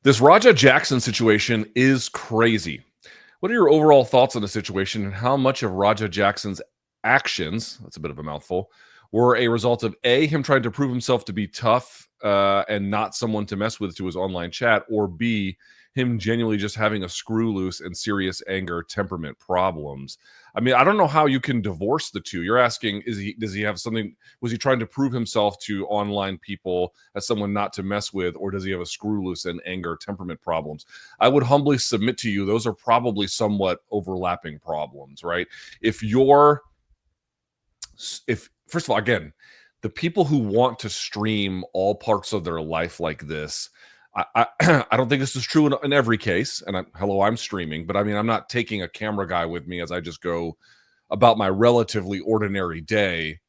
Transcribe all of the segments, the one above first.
This Raja Jackson situation is crazy. What are your overall thoughts on the situation and how much of Raja Jackson's actions, that's a bit of a mouthful, were a result of A, him trying to prove himself to be tough and not someone to mess with to his online chat, or B, him genuinely just having a screw loose and serious anger temperament problems? I mean, I don't know how you can divorce the two. You're asking, does he have something? Was he trying to prove himself to online people as someone not to mess with, or does he have a screw loose and anger temperament problems? I would humbly submit to you, those are probably somewhat overlapping problems, right? If you're, if first of all, again, the people who want to stream all parts of their life like this, I don't think this is true in every case. And I'm streaming, but I mean, I'm not taking a camera guy with me as I just go about my relatively ordinary day.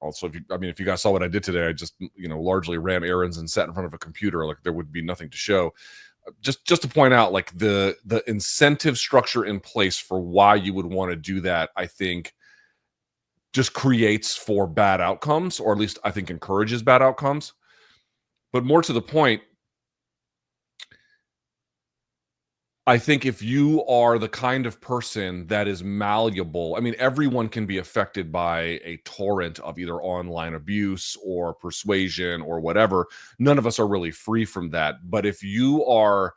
Also, if you guys saw what I did today, I just, largely ran errands and sat in front of a computer. Like there would be nothing to show. Just to point out, like the incentive structure in place for why you would want to do that, I think just creates for bad outcomes, or at least I think encourages bad outcomes. But more to the point, I think if you are the kind of person that is malleable, I mean, everyone can be affected by a torrent of either online abuse or persuasion or whatever. None of us are really free from that. But if you are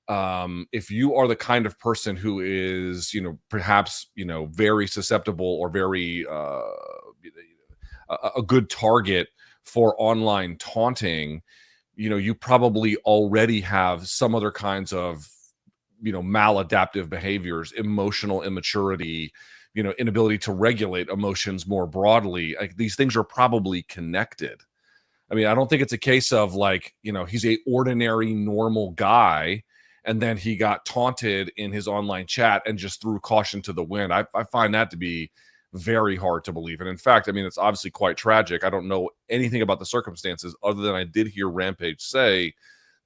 the kind of person who is, perhaps, very susceptible or very a good target for online taunting, you probably already have some other kinds of maladaptive behaviors, emotional immaturity, inability to regulate emotions more broadly. Like these things are probably connected. I mean, I don't think it's a case of like, he's a ordinary normal guy and then he got taunted in his online chat and just threw caution to the wind. I find that to be very hard to believe. And in fact, I mean, it's obviously quite tragic. I don't know anything about the circumstances other than I did hear Rampage say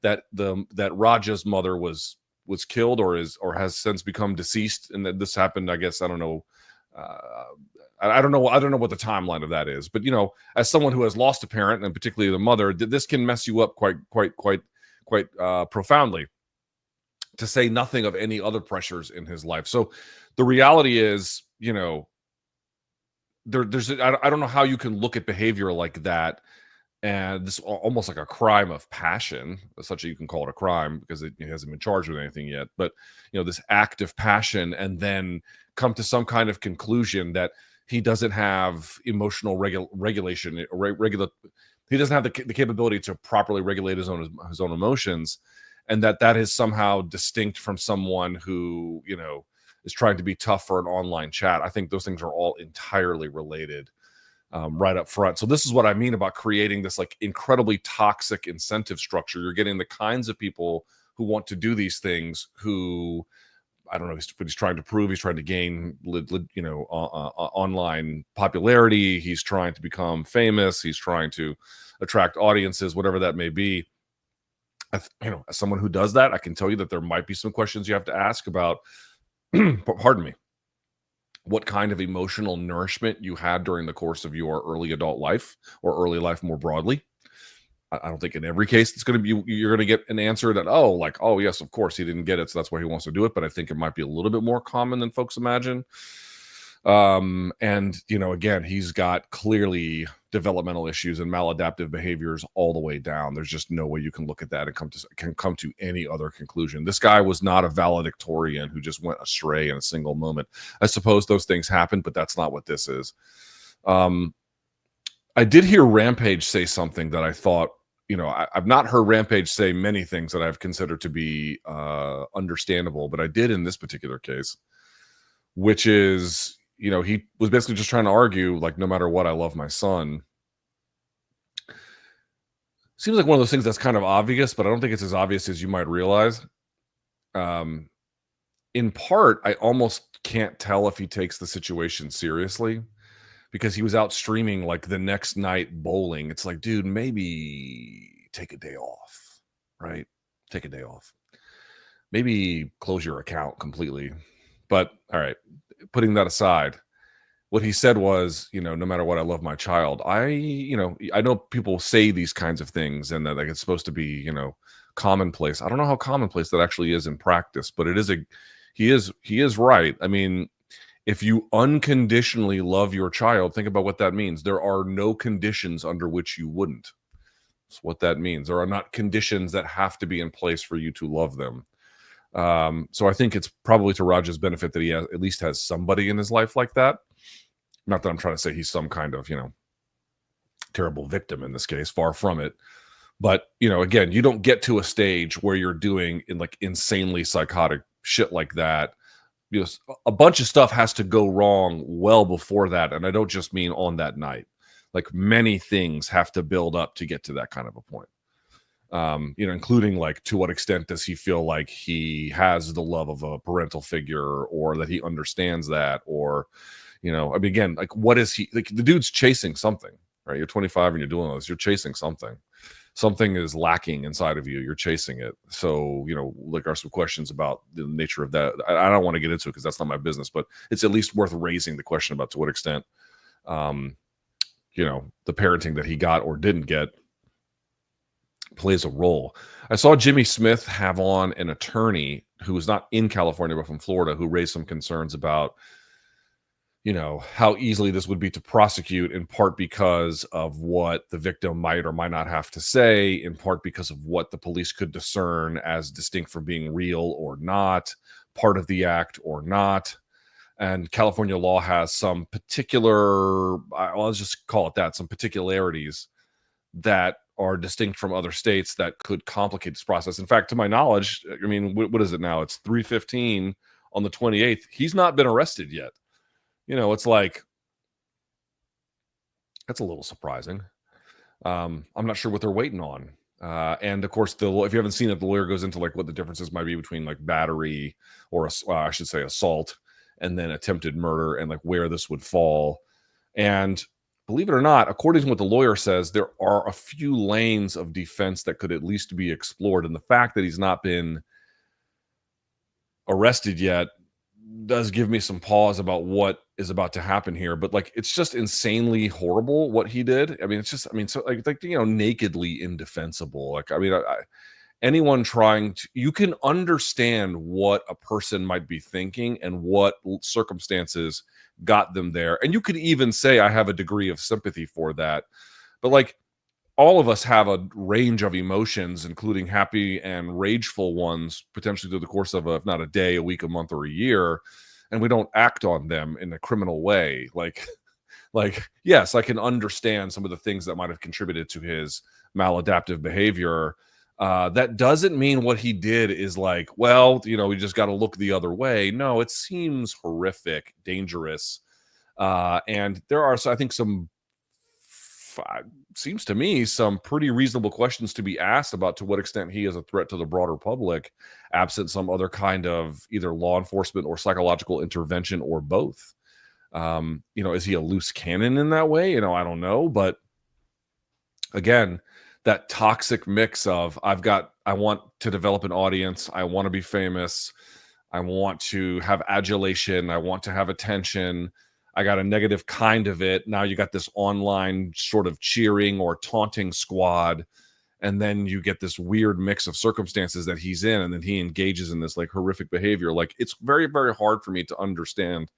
that that Raja's mother was killed or has since become deceased, and that this happened, I guess, I don't know, I don't know what the timeline of that is, but as someone who has lost a parent, and particularly the mother, this can mess you up quite profoundly, to say nothing of any other pressures in his life. So the reality is, there's I don't know how you can look at behavior like that and this almost like a crime of passion, such that you can call it a crime because it hasn't been charged with anything yet. But this act of passion, and then come to some kind of conclusion that he doesn't have emotional regulation, he doesn't have the capability to properly regulate his own emotions, and that is somehow distinct from someone who is trying to be tough for an online chat. I think those things are all entirely related. Right up front. So this is what I mean about creating this like incredibly toxic incentive structure. You're getting the kinds of people who want to do these things who, I don't know, what he's trying to prove. He's trying to gain, online popularity. He's trying to become famous. He's trying to attract audiences, whatever that may be. As someone who does that, I can tell you that there might be some questions you have to ask about, pardon me, what kind of emotional nourishment you had during the course of your early adult life or early life more broadly. I don't think in every case it's going to be, you're going to get an answer that, oh yes, of course he didn't get it, so that's why he wants to do it. But I think it might be a little bit more common than folks imagine. And again, he's got clearly developmental issues and maladaptive behaviors all the way down. There's just no way you can look at that and come to any other conclusion. This guy was not a valedictorian who just went astray in a single moment. I suppose those things happen, but that's not what this is. I did hear Rampage say something that I thought, I've not heard Rampage say many things that I've considered to be understandable, but I did in this particular case, which is, he was basically just trying to argue, like, no matter what, I love my son. Seems like one of those things that's kind of obvious, but I don't think it's as obvious as you might realize. In part, I almost can't tell if he takes the situation seriously, because he was out streaming like the next night bowling. It's like, dude, maybe take a day off, right? Take a day off. Maybe close your account completely. But all right, putting that aside, what he said was, no matter what, I love my child. I know people say these kinds of things and that like it's supposed to be, commonplace. I don't know how commonplace that actually is in practice, but he is right. I mean, if you unconditionally love your child, think about what that means. There are no conditions under which you wouldn't. That's what that means. There are not conditions that have to be in place for you to love them. So I think it's probably to Raj's benefit that he at least has somebody in his life like that. Not that I'm trying to say he's some kind of, terrible victim in this case, far from it. But, again, you don't get to a stage where you're doing insanely psychotic shit like that. A bunch of stuff has to go wrong well before that. And I don't just mean on that night. Like, many things have to build up to get to that kind of a point. Including to what extent does he feel like he has the love of a parental figure, or that he understands that, or, again, what is he, the dude's chasing something, right? You're 25 and you're doing this, you're chasing something. Something is lacking inside of you. You're chasing it. So, are some questions about the nature of that. I don't want to get into it because that's not my business, but it's at least worth raising the question about to what extent, the parenting that he got or didn't get plays a role. I saw Jimmy Smith have on an attorney who was not in California, but from Florida, who raised some concerns about, how easily this would be to prosecute, in part because of what the victim might or might not have to say, in part because of what the police could discern as distinct from being real or not, part of the act or not. And California law has some particular, let's just call it that, some particularities that are distinct from other states that could complicate this process. In fact, to my knowledge, I mean, what is it now? It's 3:15 on the 28th. He's not been arrested yet. It's like, that's a little surprising. I'm not sure what they're waiting on. And of course, if you haven't seen it, the lawyer goes into what the differences might be between battery, or I should say assault, and then attempted murder, and where this would fall. And believe it or not, according to what the lawyer says, there are a few lanes of defense that could at least be explored. And the fact that he's not been arrested yet does give me some pause about what is about to happen here. But it's just insanely horrible what he did. I mean, it's just, so nakedly indefensible. Anyone trying to, you can understand what a person might be thinking and what circumstances got them there. And you could even say, I have a degree of sympathy for that. But all of us have a range of emotions, including happy and rageful ones, potentially through the course of if not a day, a week, a month, or a year. And we don't act on them in a criminal way. Yes, I can understand some of the things that might have contributed to his maladaptive behavior. That doesn't mean what he did is we just got to look the other way. No, it seems horrific, dangerous. And there are, I think, seems to me, some pretty reasonable questions to be asked about to what extent he is a threat to the broader public, absent some other kind of either law enforcement or psychological intervention, or both. Is he a loose cannon in that way? I don't know. But again, that toxic mix of I want to develop an audience. I want to be famous. I want to have adulation. I want to have attention. I got a negative kind of it. Now you got this online sort of cheering or taunting squad. And then you get this weird mix of circumstances that he's in. And then he engages in this horrific behavior. It's very, very hard for me to understand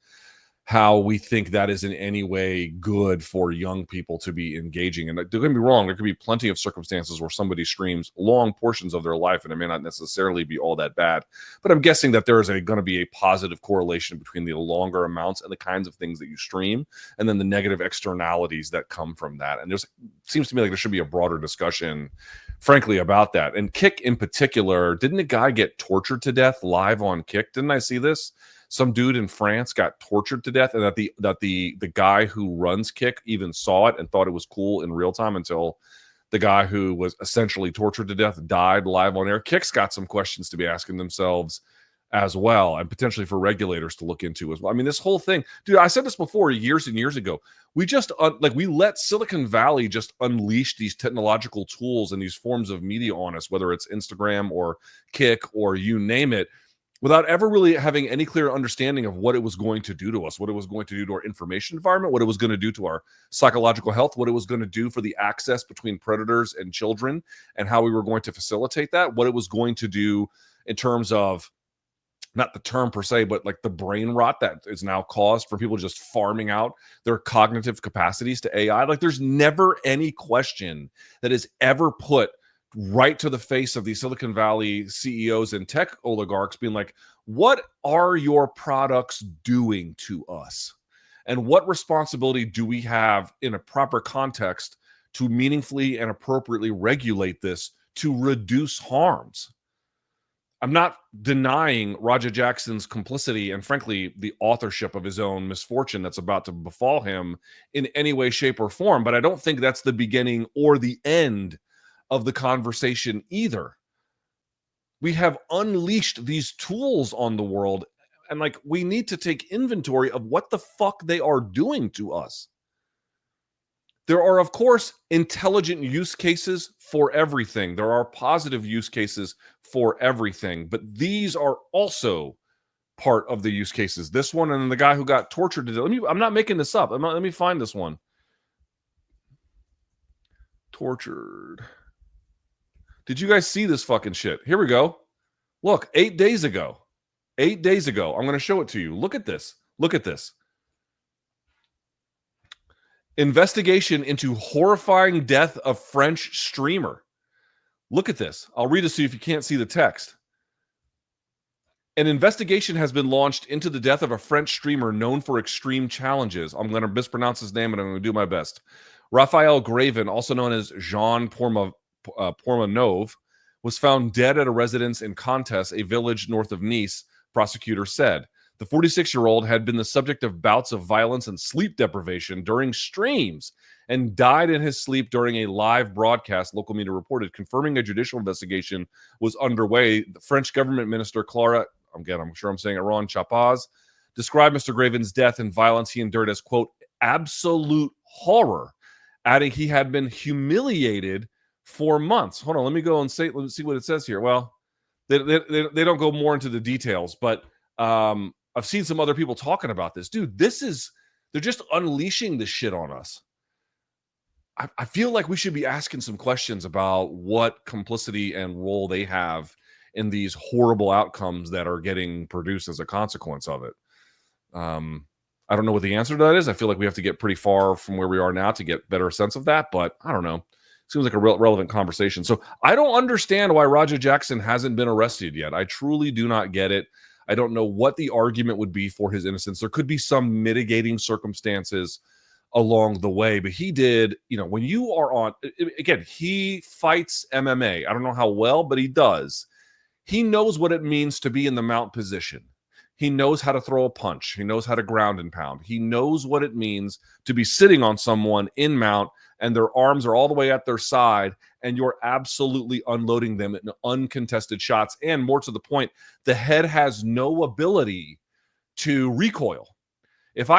how we think that is in any way good for young people to be engaging. And don't get me wrong, there could be plenty of circumstances where somebody streams long portions of their life and it may not necessarily be all that bad. But I'm guessing that there is going to be a positive correlation between the longer amounts and the kinds of things that you stream, and then the negative externalities that come from that. And seems to me there should be a broader discussion, frankly, about that. And Kick in particular, didn't a guy get tortured to death live on Kick? Didn't I see this? Some dude in France got tortured to death, and that the guy who runs Kick even saw it and thought it was cool in real time, until the guy who was essentially tortured to death died live on air. Kick's got some questions to be asking themselves as well, and potentially for regulators to look into as well. I mean, this whole thing, dude, I said this before years and years ago. We just we let Silicon Valley just unleash these technological tools and these forms of media on us, whether it's Instagram or Kick or you name it. without ever really having any clear understanding of what it was going to do to us, what it was going to do to our information environment, what it was going to do to our psychological health, what it was going to do for the access between predators and children, and how we were going to facilitate that, what it was going to do in terms of not the term per se, but like the brain rot that is now caused for people just farming out their cognitive capacities to AI. Like there's never any question that is ever put right to the face of these Silicon Valley CEOs and tech oligarchs being like, what are your products doing to us? And what responsibility do we have in a proper context to meaningfully and appropriately regulate this to reduce harms? I'm not denying Raja Jackson's complicity and, frankly, the authorship of his own misfortune that's about to befall him in any way, shape, or form. But I don't think that's the beginning or the end of the conversation either. We have unleashed these tools on the world, and like we need to take inventory of what the fuck they are doing to us. There are, of course, intelligent use cases for everything. There are positive use cases for everything, but these are also part of the use cases. This one and then the guy who got tortured to death. I'm not making this up. Let me find this one. Tortured. Did you guys see this fucking shit? Here we go. Look, 8 days ago. 8 days ago. I'm going to show it to you. Look at this. Look at this. Investigation into horrifying death of French streamer. Look at this. I'll read it so if you can't see the text. An investigation has been launched into the death of a French streamer known for extreme challenges. I'm going to mispronounce his name, and I'm going to do my best. Raphael Graven, also known as Jean Pormanov, was found dead at a residence in Contes, a village north of Nice, prosecutors said. The 46-year-old had been the subject of bouts of violence and sleep deprivation during streams and died in his sleep during a live broadcast, local media reported, confirming a judicial investigation was underway. The French government minister, Clara, I'm sure I'm saying it wrong, Chapaz, described Mr. Graven's death and violence he endured as, quote, absolute horror, adding he had been humiliated for months. Hold on, let me go and see what it says here. Well, they don't go more into the details, but I've seen some other people talking about this. Dude, they're just unleashing this shit on us. I feel like we should be asking some questions about what complicity and role they have in these horrible outcomes that are getting produced as a consequence of it. I don't know what the answer to that is. I feel like we have to get pretty far from where we are now to get better sense of that, but I don't know. Seems like a relevant conversation. So I don't understand why Raja Jackson hasn't been arrested yet. I truly do not get it. I don't know what the argument would be for his innocence. There could be some mitigating circumstances along the way, but he did, when you are on, again, he fights MMA. I don't know how well, but he does. He knows what it means to be in the mount position. He knows how to throw a punch. He knows how to ground and pound. He knows what it means to be sitting on someone in mount and their arms are all the way at their side and you're absolutely unloading them in uncontested shots. And more to the point, the head has no ability to recoil. If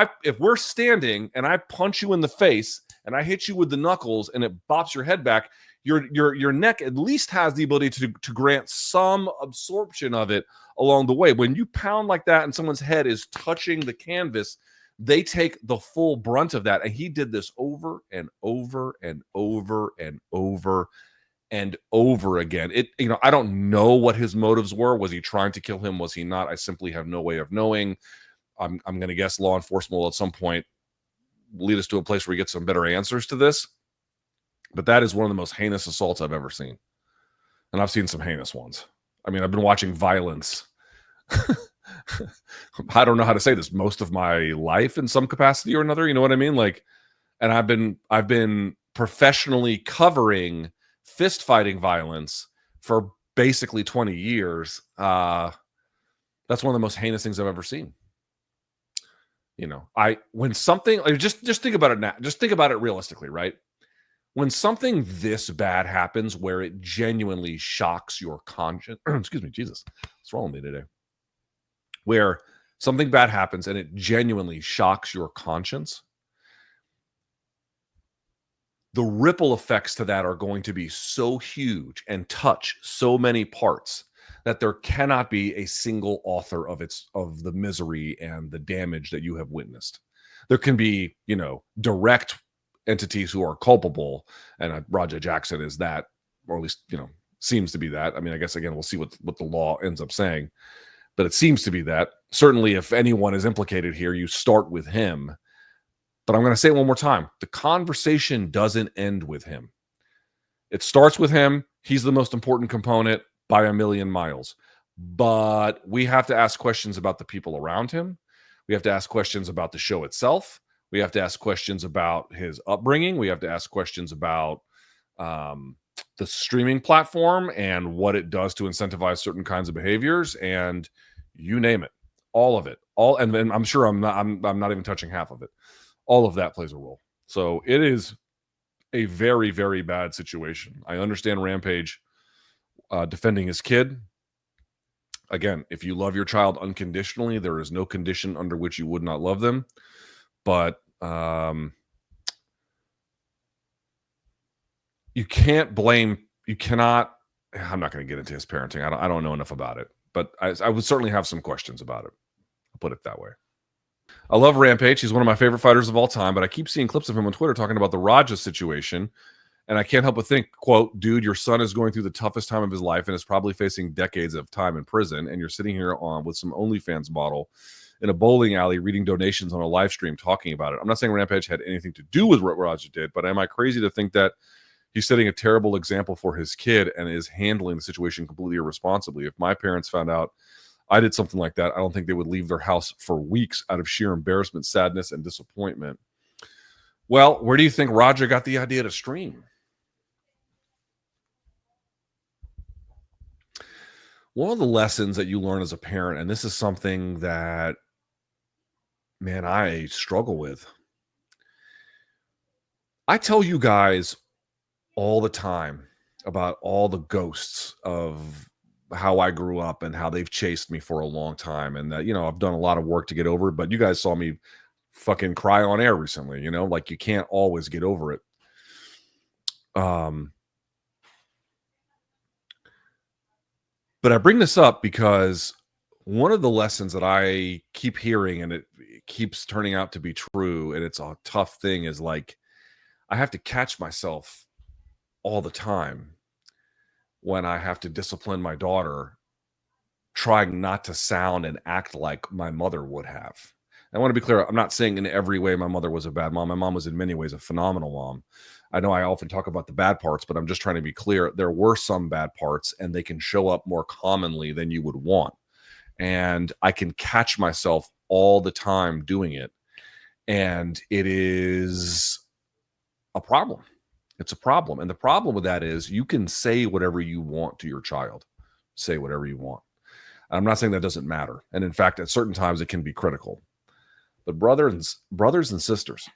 we're standing and I punch you in the face and I hit you with the knuckles and it bops your head back, your neck at least has the ability to grant some absorption of it along the way. When you pound like that and someone's head is touching the canvas, they take the full brunt of that. And he did this over and over and over and over and over again. I don't know what his motives were. Was he trying to kill him? Was he not? I simply have no way of knowing. I'm going to guess law enforcement will at some point lead us to a place where we get some better answers to this. But that is one of the most heinous assaults I've ever seen. And I've seen some heinous ones. I mean, I've been watching violence. I don't know how to say this, most of my life in some capacity or another. You know what I mean? And I've been professionally covering fist fighting violence for basically 20 years. That's one of the most heinous things I've ever seen. When something, just think about it now. Just think about it realistically, right? When something this bad happens where it genuinely shocks your conscience, excuse me, Jesus, what's wrong with me today? Where something bad happens and it genuinely shocks your conscience, the ripple effects to that are going to be so huge and touch so many parts that there cannot be a single author of the misery and the damage that you have witnessed. There can be, direct entities who are culpable, and Raja Jackson is that, or at least, seems to be that. I mean, I guess again, we'll see what the law ends up saying, but it seems to be that. Certainly, if anyone is implicated here, you start with him. But I'm going to say it one more time: the conversation doesn't end with him. It starts with him. He's the most important component by a million miles. But we have to ask questions about the people around him. We have to ask questions about the show itself. We have to ask questions about his upbringing. We have to ask questions about the streaming platform and what it does to incentivize certain kinds of behaviors, and you name it, all of it, and then I'm sure I'm not even touching half of it. All of that plays a role. So it is a very, very bad situation. I understand Rampage defending his kid. Again, if you love your child unconditionally, there is no condition under which you would not love them. But you cannot. I'm not going to get into his parenting. I don't know enough about it, but I would certainly have some questions about it. I'll put it that way. I love Rampage. He's one of my favorite fighters of all time, but I keep seeing clips of him on Twitter talking about the Raja situation. And I can't help but think, quote, dude, your son is going through the toughest time of his life and is probably facing decades of time in prison. And you're sitting here with some OnlyFans model in a bowling alley reading donations on a live stream talking about it. I'm not saying Rampage had anything to do with what Raja did, but am I crazy to think that he's setting a terrible example for his kid and is handling the situation completely irresponsibly? If my parents found out I did something like that, I don't think they would leave their house for weeks out of sheer embarrassment, sadness, and disappointment. Well, where do you think Raja got the idea to stream? One of the lessons that you learn as a parent, and this is something that, man, I struggle with. I tell you guys all the time about all the ghosts of how I grew up and how they've chased me for a long time. And that, I've done a lot of work to get over it, but you guys saw me fucking cry on air recently, like you can't always get over it. But I bring this up because one of the lessons that I keep hearing, and it keeps turning out to be true, and it's a tough thing, is like I have to catch myself all the time when I have to discipline my daughter, trying not to sound and act like my mother would have. And I want to be clear, I'm not saying in every way my mother was a bad mom. My mom was in many ways a phenomenal mom. I know I often talk about the bad parts, but I'm just trying to be clear. There were some bad parts, and they can show up more commonly than you would want. And I can catch myself all the time doing it. And it is a problem. It's a problem. And the problem with that is you can say whatever you want to your child. Say whatever you want. I'm not saying that doesn't matter. And in fact, at certain times it can be critical. But brothers and sisters,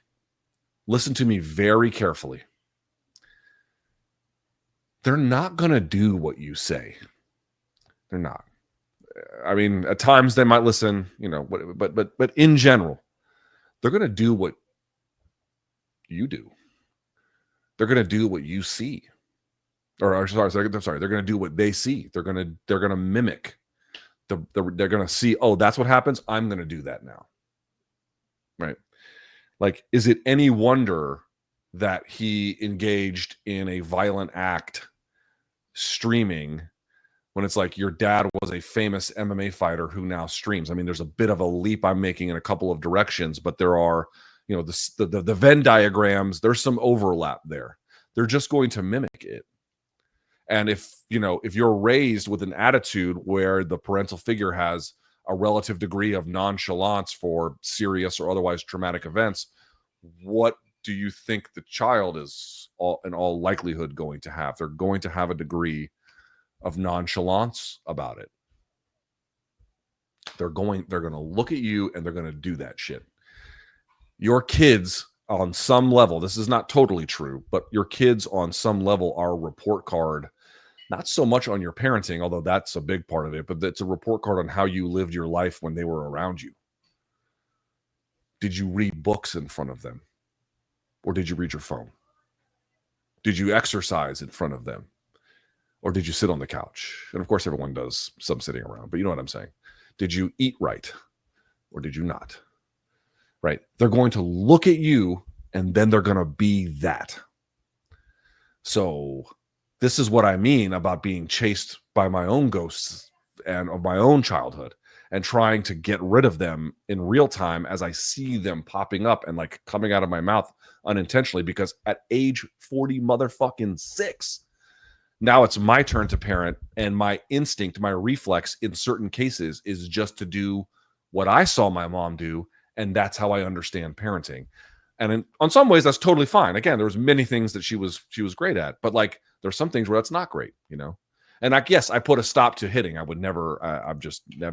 listen to me very carefully. They're not going to do what you say. They're not. I mean, at times they might listen, but in general, they're going to do what you do. They're going to do what you see. Or sorry, they're going to do what they see. They're going to mimic. They're going to see, oh, that's what happens. I'm going to do that now. Right. Like, is it any wonder that he engaged in a violent act streaming when it's like your dad was a famous MMA fighter who now streams? I mean, there's a bit of a leap I'm making in a couple of directions, but there are, the Venn diagrams, there's some overlap there. They're just going to mimic it. And if you're raised with an attitude where the parental figure has a relative degree of nonchalance for serious or otherwise traumatic events, what do you think the child is in all likelihood going to have? They're going to have a degree of nonchalance about it. They're going to look at you and they're going to do that shit. Your kids on some level, this is not totally true, but your kids on some level are a report card. Not so much on your parenting, although that's a big part of it, but it's a report card on how you lived your life when they were around you. Did you read books in front of them? Or did you read your phone? Did you exercise in front of them? Or did you sit on the couch? And of course, everyone does some sitting around, but you know what I'm saying. Did you eat right or did you not? Right? They're going to look at you and then they're going to be that. So this is what I mean about being chased by my own ghosts and of my own childhood and trying to get rid of them in real time as I see them popping up and like coming out of my mouth unintentionally, because at age 40 motherfucking 6, now it's my turn to parent, and my instinct, my reflex in certain cases is just to do what I saw my mom do, and that's how I understand parenting. And on some ways, that's totally fine. Again, there was many things that she was great at, but like there's some things where that's not great, you know. And I guess I put a stop to hitting. I would never. I've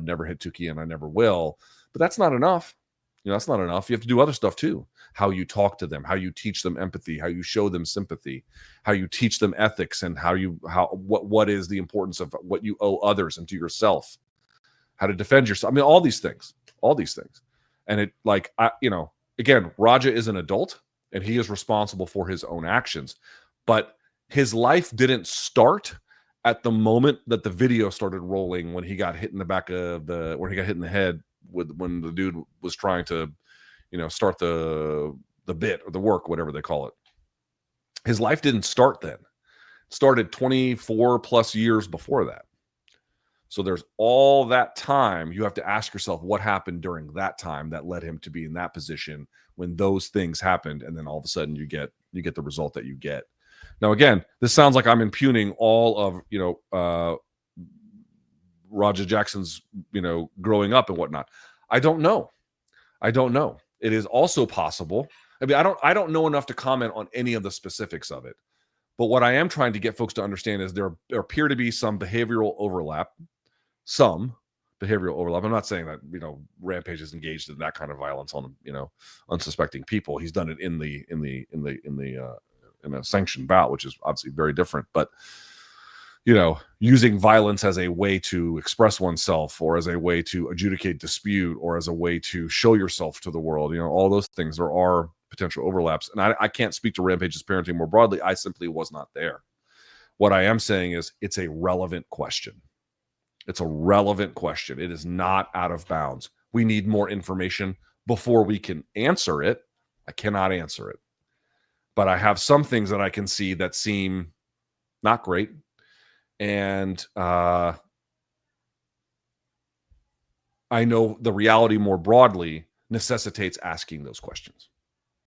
never hit Tuki, and I never will. But that's not enough. You know, that's not enough. You have to do other stuff too. How you talk to them, how you teach them empathy, how you show them sympathy, how you teach them ethics, and what is the importance of what you owe others and to yourself, how to defend yourself. I mean, all these things. And it like again, Raja is an adult and he is responsible for his own actions, but his life didn't start at the moment that the video started rolling when he got hit in the back of where he got hit in the head when the dude was trying to, start the bit or the work, whatever they call it. His life didn't start then. It started 24 plus years before that. So there's all that time. You have to ask yourself what happened during that time that led him to be in that position when those things happened, and then all of a sudden you get the result that you get. Now, again, this sounds like I'm impugning all of Raja Jackson's growing up and whatnot. I don't know. It is also possible. I mean, I don't know enough to comment on any of the specifics of it. But what I am trying to get folks to understand is there appear to be some behavioral overlap. I'm not saying that Rampage is engaged in that kind of violence on unsuspecting people. He's done it in a sanctioned bout, which is obviously very different. But using violence as a way to express oneself, or as a way to adjudicate dispute, or as a way to show yourself to the world, all those things, there are potential overlaps. And I can't speak to Rampage's parenting more broadly. I simply was not there. What I am saying is it's a relevant question. It's a relevant question. It is not out of bounds. We need more information before we can answer it. I cannot answer it. But I have some things that I can see that seem not great. And I know the reality more broadly necessitates asking those questions.